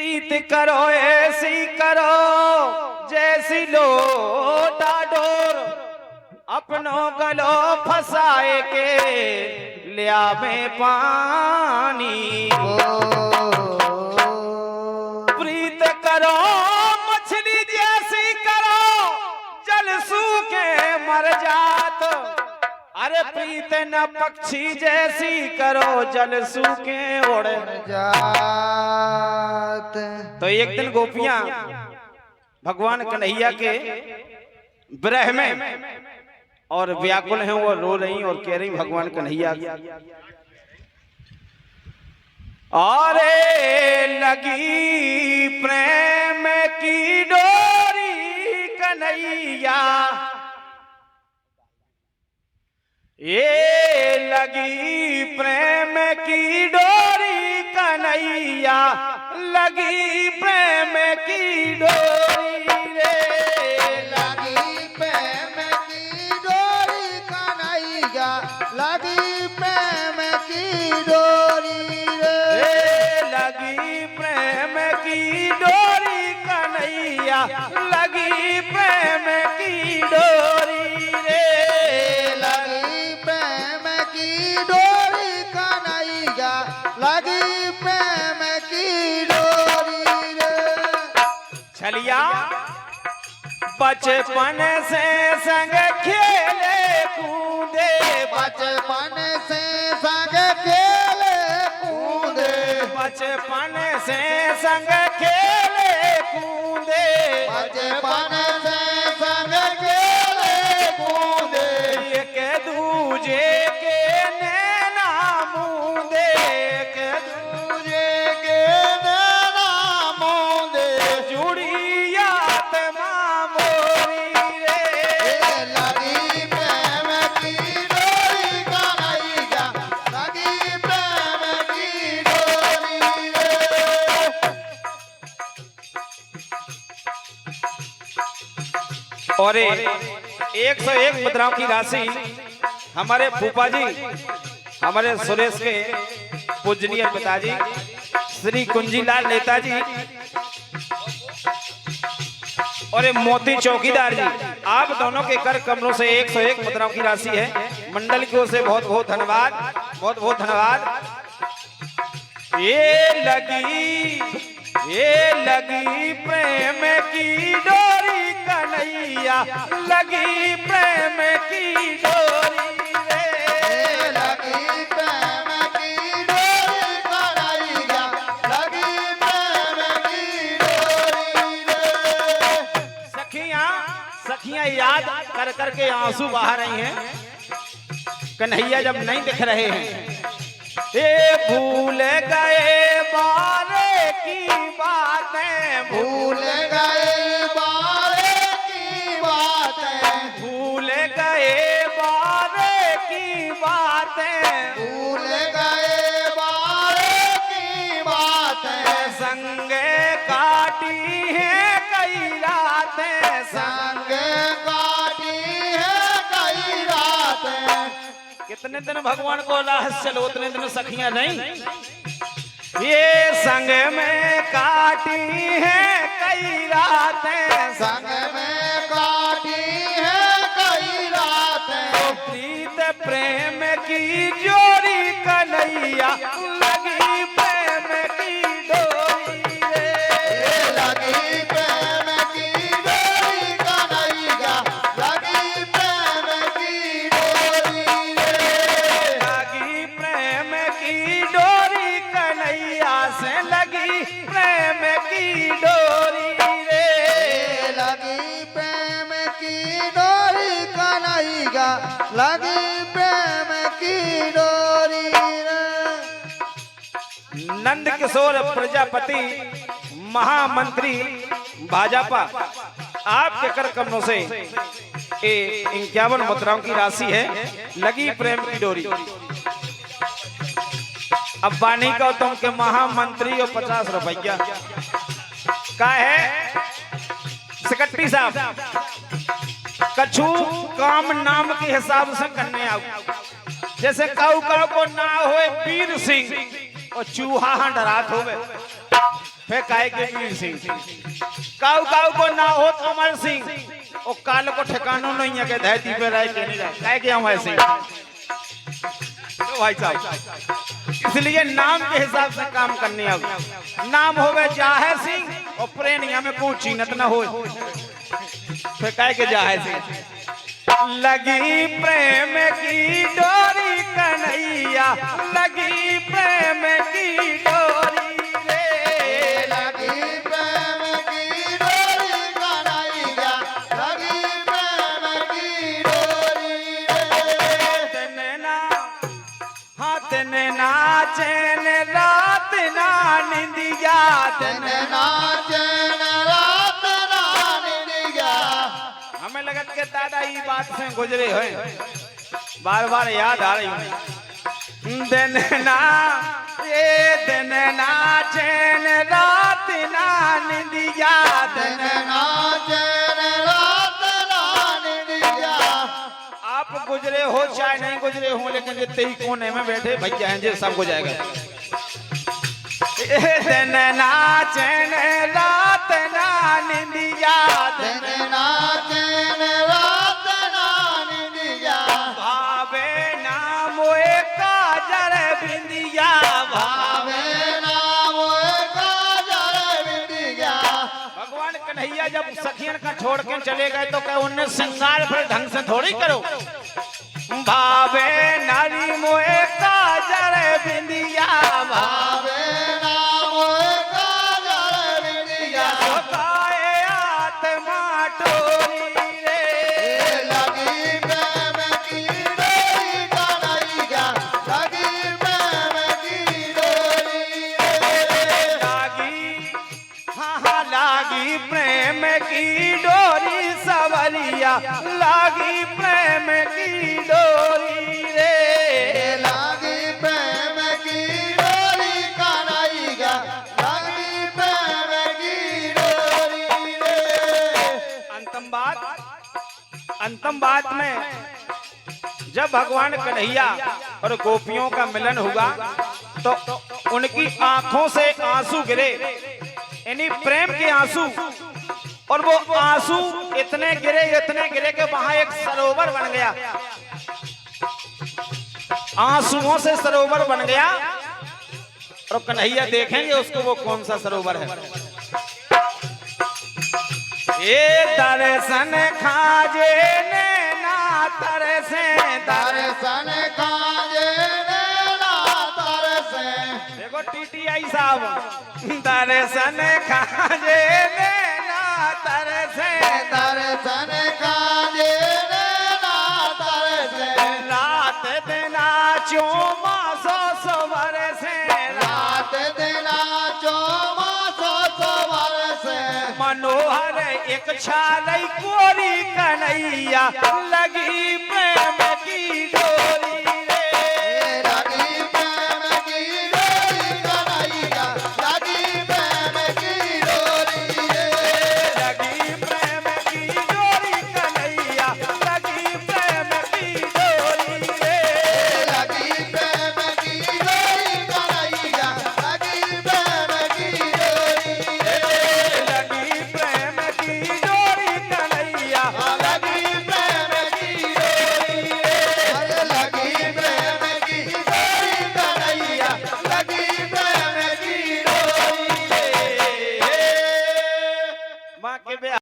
प्रीत करो ऐसी करो जैसी लोटा डोर, अपनों गलो फसाए के लिया में पानी। प्रीत करो मछली जैसी करो जल सूखे मर जात, अरे प्रीत न पक्षी जैसी करो जल सूखे उड़ जात। तो एक दिन गोपियां भगवान कन्हैया के विरह में और व्याकुल हैं, वो रो रही और कह रही भगवान कन्हैया, अरे लगी प्रेम की डोरी कन्हैया, ये लगी प्रेम की डोरी कन्हैया, लगी प्रेम की डोरी रे, लगी प्रेम की डोरी कन्हैया, लगी प्रेम की डोरी रे, लगी प्रेम की डोरी कन्हैया, लगी प्रेम की डोरी रे, लगी प्रेम की डोरी कन्हैया, लगी प्रेम की डोरी रे। छलिया बचपन से संग खेले कूदे, बचपन से संग खेले कूदे, बचपन से संग खेले कूदे, बचपन से संग खेले कूदे, एक दूजे के नैना मूंदे, एक दूजे के नैना मूंदे, जुड़ी आत्मा मोरी रे, लगी प्रेम की डोरी कन्हैया, लगी प्रेम की डोरी रे। और 101 मुद्राओं की राशि हमारे फूफा जी, हमारे सुरेश के पूजनीय पिताजी श्री कुंजीलाल नेताजी और मोती चौकीदार जी, आप दोनों के कर कमरों से 101 मुद्राओं की राशि है। मंडल की ओर से बहुत बहुत धन्यवाद, बहुत बहुत धन्यवाद। ये लगी प्रेम की डोरी कन्हैया, लगी प्रेम की डोरी रे, लगी प्रेम की डोरी कन्हैया, लगी प्रेम की डोरी रे। सखियां सखियां याद कर करके आंसू बहा रही हैं, कन्हैया जब नहीं दिख रहे हैं। ये भूल गए बारे की बातें, भूल गए बारे की बातें, भूल गए बारे की बातें, भूल गए बारे की बातें, संग काटी है कई रातें, संग काटी है कई रातें। कितने दिन भगवान को लाश चलो उतने दिन सखियां नहीं, ये संग में काटी है कई रातें, संग में काटी है कई रातें। प्रीत प्रेम की जोड़ी कन्हैया, लगी प्रेम की डोरी रे, लगी प्रेम की डोरी कन्हैया, लगी प्रेम की डोरी रे, लगी प्रेम की डोरी कन्हैया से, लगी प्रेम की डोरी रे, लगी प्रेम की डोरी कन्हैया, लगी प्रेम की डोरी रे। नंद किशोर प्रजापति महामंत्री भाजपा, आपके कर कमरों से 51 मुद्राओं की राशि है, लगी प्रेम की डोरी। अब वानी गौतम के महामंत्री और 50 रुपया का है सेक्रेटरी साहब, कछु काम नाम के हिसाब से करने आओ, जैसे काऊ काऊ को ना होए वीर सिंह और चूहा डरात होवे, फिर काहे के वीर सिंह काऊ काऊ को ना हो अमर सिंह और काल को ठिकानो नहीं है के धरती पे रह के नहीं रह काहे के हम ऐसे तो भाई साहब इसलिए नाम के हिसाब से काम करने आओ नाम होवे जाहे सिंह और प्रेनिया में कोई चीनत ना हो फिर काहे के जाहे सिंह लगी प्रेम की डोरी कन्हैया लगी प्रेम की डोरी रे लगी प्रेम की डोरी कन्हैया लगी प्रेम की डोरी रे तने ना हाथ ने नाचन रात ना निंदिया तने नाचन रात ना निंदिया हमें लगत के दादा ये बात से गुजरे हुए बार बार याद आ रही हूँ दिन ना ये दिन नाचन रात ना निंदिया दिन तने नाचन रात ना निंदिया आप गुजरे हो चाहे नहीं गुजरे हो लेकिन जितने ही कोने में बैठे भैया हैं जी सब गुजरेगा ये दिन नाचन रात ना निंदिया दिन तने नाचन रात ना निंदिया भावे नाम काजर बिंदिया भावे नाम काजल बिंदिया भगवान कन्हैया जब सखियन का छोड़ के चले गए तो क्या उनने श्रृंगार पर ढंग से थोड़ी करो भावे नारी मोए काजर बिंदिया भावे नाम काजल बिंदिया काए आत्मा टोरी रे लगी प्रेम की डोरी कन्हैया लगी प्रेम की डोरी रे लागी हाँ लागी प्रेम की डोरी सवरिया लागी प्रेम की डोरी रे लगी प्रेम की डोरी कन्हैया लगी प्रेम की डोरी रे अंतम बात में जब भगवान कन्हैया और गोपियों का मिलन हुआ तो उनकी आंखों से आंसू गिरे यानी प्रेम के आंसू और वो आंसू इतने गिरे कि वहां एक सरोवर बन गया आंसुओं से सरोवर बन गया और कन्हैया देखेंगे उसको वो कौन सा सरोवर है ये दर्शन खाजे ने ना तरसे दर्शन काजे नैना तरसे देखो टीटीआई साहब दर्शन खाजे ने ना तरसे दर्शन काजे नैना तरसे रात दिना चोमा सो बरसे रात दिना चौमा सो बरसे मनोहर एक छालई कोरी कन्हैया लगी प्रेम की डोरी